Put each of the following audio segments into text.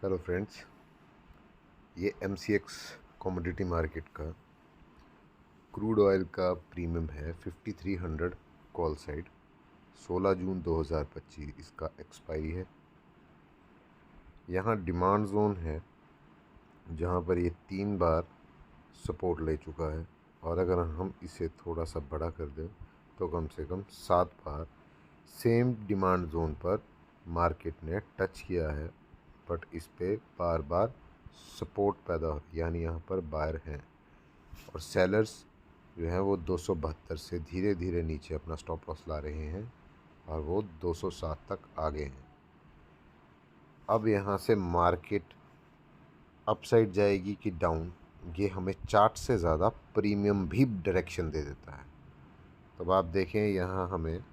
Hello friends, ये MCX commodity market का crude oil का प्रीमियम है 5300 कॉल साइड। 16 जून 2025 इसका एक्सपायरी है। यहाँ डिमांड जोन है जहाँ पर ये 3 बार सपोर्ट ले चुका है, और अगर हम इसे थोड़ा सा बड़ा कर दें तो कम से कम 7 बार सेम डिमांड जोन पर मार्केट ने टच किया है। बट इस पे बार बार सपोर्ट पैदा हो, यानी यहाँ पर बायर हैं और सेलर्स जो हैं वो 272 से धीरे धीरे नीचे अपना स्टॉप लॉस ला रहे हैं और वो 207 तक आ गए हैं। अब यहाँ से मार्केट अपसाइड जाएगी कि डाउन, ये हमें चार्ट से ज़्यादा प्रीमियम भी डायरेक्शन दे देता है। तब आप देखें, यहाँ हमें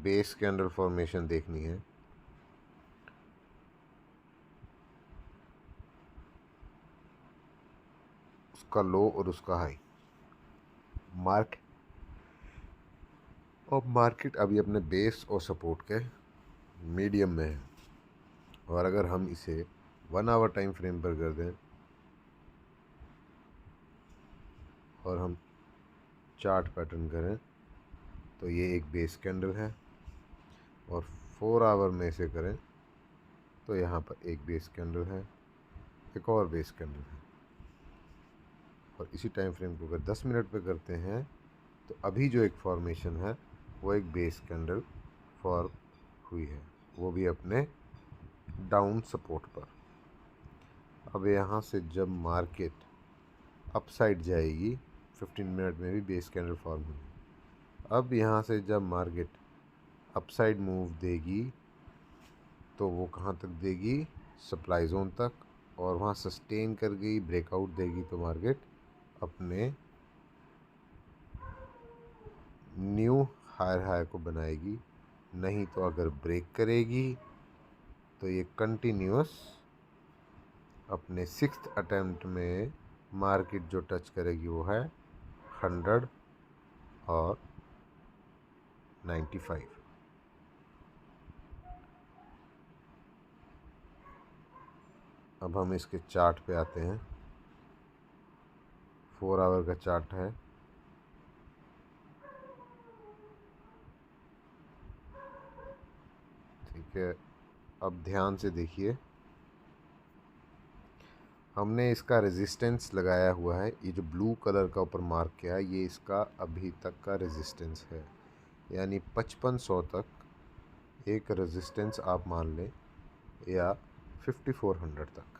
बेस कैंडल फॉर्मेशन देखनी है। उसका लो और उसका हाई मार्केट अभी अपने बेस और सपोर्ट के मीडियम में है। और अगर हम इसे 1 आवर टाइम फ्रेम पर कर दें और हम चार्ट पैटर्न करें तो ये एक बेस कैंडल है, और 4 आवर में इसे करें तो यहाँ पर एक बेस कैंडल है, एक और बेस कैंडल है। और इसी टाइम फ्रेम को अगर 10 मिनट पे करते हैं तो अभी जो एक फॉर्मेशन है वो एक बेस कैंडल फॉर्म हुई है, वो भी अपने डाउन सपोर्ट पर। अब यहाँ से जब मार्केट अपसाइड जाएगी, 15 मिनट में भी बेस कैंडल फॉर्म हुई। अब यहाँ से जब मार्केट अपसाइड मूव देगी तो वो कहाँ तक देगी? सप्लाई जोन तक, और वहाँ सस्टेन कर गई, ब्रेकआउट देगी तो मार्केट अपने न्यू हायर हाई को बनाएगी। नहीं तो अगर ब्रेक करेगी तो ये कंटिन्यूस अपने 6th अटेम्प्ट में मार्केट जो टच करेगी वो है 100 और 95। अब हम इसके चार्ट पे आते हैं। 4 आवर का चार्ट है। ठीक है, अब ध्यान से देखिए, हमने इसका रेजिस्टेंस लगाया हुआ है। ये जो ब्लू कलर का ऊपर मार्क किया है ये इसका अभी तक का रेजिस्टेंस है, यानी 5500 तक एक रेजिस्टेंस आप मान लें, या 5400 तक।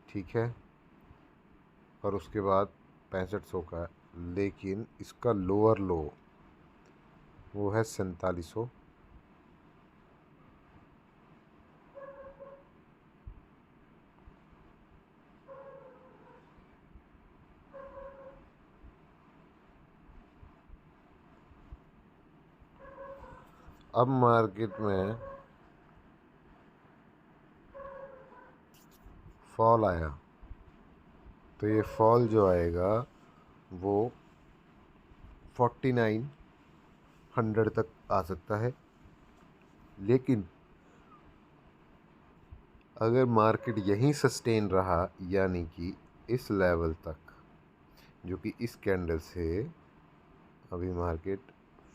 ठीक है, और उसके बाद 6500 का, लेकिन इसका लोअर लो वो है 4700। अब मार्केट में फॉल आया तो ये फॉल जो आएगा वो 4900 तक आ सकता है। लेकिन अगर मार्केट यहीं सस्टेन रहा, यानी कि इस लेवल तक, जो कि इस कैंडल से अभी मार्केट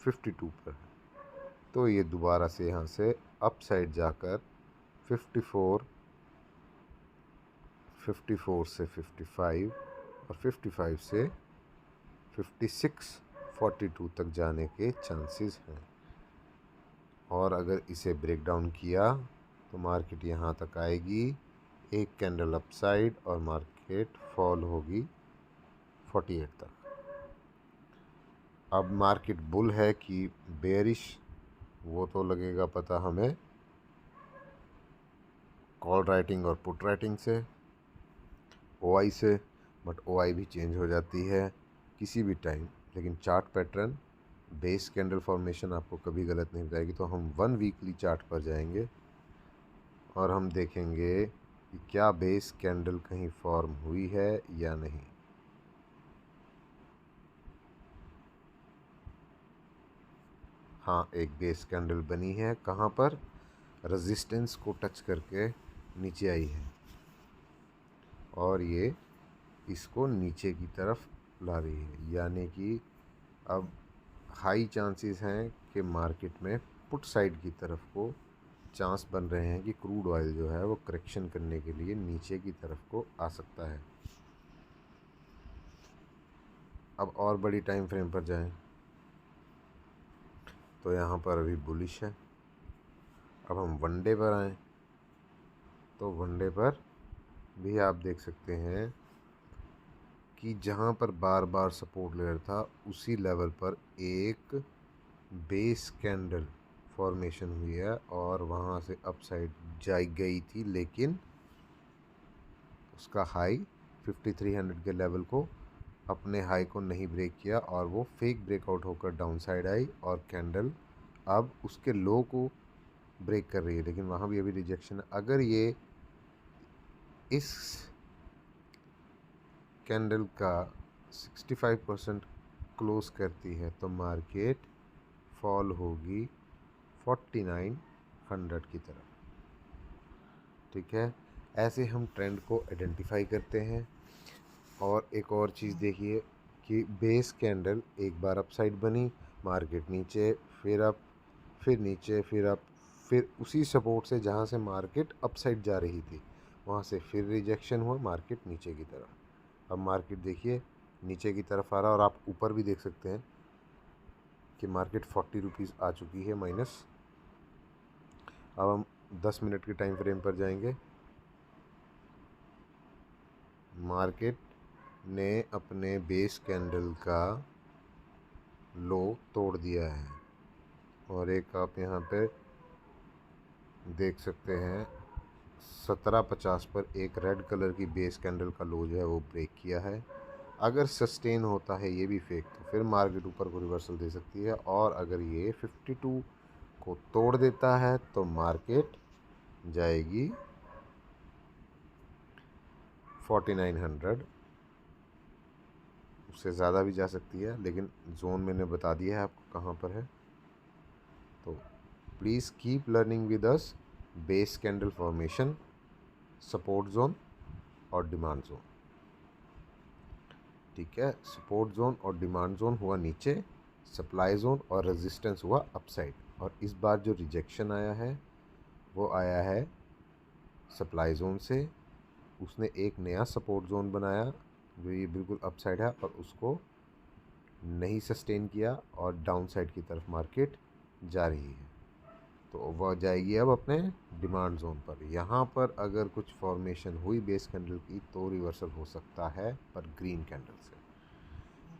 52 पर है, तो ये दोबारा से यहाँ से अप साइड जाकर 54 से 55 और 55 से 56 42 तक जाने के चांसेस हैं। और अगर इसे ब्रेक डाउन किया तो मार्केट यहाँ तक आएगी, एक कैंडल अपसाइड, और मार्केट फॉल होगी 48 तक। अब मार्केट बुल है कि बेरिश, वो तो लगेगा पता हमें कॉल राइटिंग और पुट राइटिंग से, ओआई से। बट ओआई भी चेंज हो जाती है किसी भी टाइम, लेकिन chart pattern base candle formation आपको कभी गलत नहीं बताएगी। तो हम 1 वीकली चार्ट पर जाएंगे और हम देखेंगे कि क्या बेस कैंडल कहीं फॉर्म हुई है या नहीं। हाँ, एक बेस कैंडल बनी है। कहाँ पर? रेजिस्टेंस को टच करके नीचे आई है और ये इसको नीचे की तरफ ला रही है, यानी कि अब हाई चांसेस हैं कि मार्केट में पुट साइड की तरफ को चांस बन रहे हैं कि क्रूड ऑयल जो है वो करेक्शन करने के लिए नीचे की तरफ को आ सकता है। अब और बड़ी टाइम फ्रेम पर जाएं तो यहाँ पर अभी बुलिश है। अब हम वनडे पर आएँ तो वनडे पर भी आप देख सकते हैं कि जहाँ पर बार बार सपोर्ट लेवल था उसी लेवल पर एक बेस कैंडल फॉर्मेशन हुई है और वहाँ से अपसाइड जाई गई थी, लेकिन उसका हाई 5300 के लेवल को अपने हाई को नहीं ब्रेक किया और वो फेक ब्रेकआउट होकर डाउन साइड आई और कैंडल अब उसके लो को ब्रेक कर रही है, लेकिन वहाँ भी अभी रिजेक्शन है। अगर ये इस कैंडल का 65% क्लोज करती है तो मार्केट फॉल होगी 4900 की तरफ। ठीक है, ऐसे हम ट्रेंड को आइडेंटिफाई करते हैं। और एक और चीज़ देखिए कि बेस कैंडल एक बार अपसाइड बनी, मार्केट नीचे, फिर अप, फिर नीचे, फिर अप, फिर उसी सपोर्ट से जहाँ से मार्केट अपसाइड जा रही थी वहाँ से फिर रिजेक्शन हुआ, मार्केट नीचे की तरफ। अब मार्केट देखिए नीचे की तरफ आ रहा है और आप ऊपर भी देख सकते हैं कि मार्केट 40 रुपीज़ आ चुकी है माइनस। अब हम 10 मिनट के टाइम फ्रेम पर जाएंगे। मार्केट ने अपने बेस कैंडल का लो तोड़ दिया है और एक आप यहाँ पे देख सकते हैं 1750 पर एक रेड कलर की बेस कैंडल का लो जो है वो ब्रेक किया है। अगर सस्टेन होता है ये भी फेक तो फिर मार्केट ऊपर को रिवर्सल दे सकती है, और अगर ये 52 को तोड़ देता है तो मार्केट जाएगी 4900, उससे ज़्यादा भी जा सकती है, लेकिन जोन मैंने बता दिया है आपको कहाँ पर है। तो please keep learning with us. Base candle formation, support zone और डिमांड जोन। ठीक है, सपोर्ट जोन और डिमांड जोन हुआ नीचे, सप्लाई जोन और रेजिस्टेंस हुआ अपसाइड। और इस बार जो रिजेक्शन आया है वो आया है सप्लाई जोन से। उसने एक नया सपोर्ट जोन बनाया जो ये बिल्कुल अपसाइड है और उसको नहीं सस्टेन किया और डाउन साइड की तरफ मार्केट जा रही है, तो वह जाएगी अब अपने डिमांड जोन पर। यहाँ पर अगर कुछ फॉर्मेशन हुई बेस कैंडल की तो रिवर्सल हो सकता है, पर ग्रीन कैंडल से।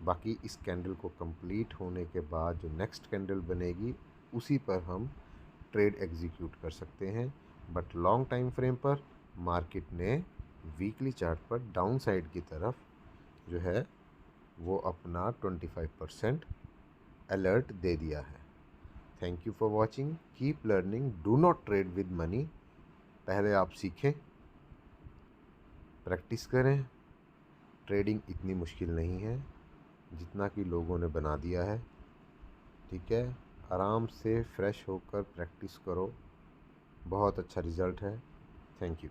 बाकी इस कैंडल को कंप्लीट होने के बाद जो नेक्स्ट कैंडल बनेगी उसी पर हम ट्रेड एग्जीक्यूट कर सकते हैं। बट लॉन्ग टाइम फ्रेम पर मार्केट ने वीकली चार्ट पर डाउन साइड की तरफ जो है वो अपना 25% अलर्ट दे दिया है। Thank you for watching, keep learning, do not trade with money. पहले आप सीखें, प्रैक्टिस करें। ट्रेडिंग इतनी मुश्किल नहीं है जितना कि लोगों ने बना दिया है। ठीक है, आराम से फ्रेश होकर प्रैक्टिस करो, बहुत अच्छा रिज़ल्ट है। Thank you.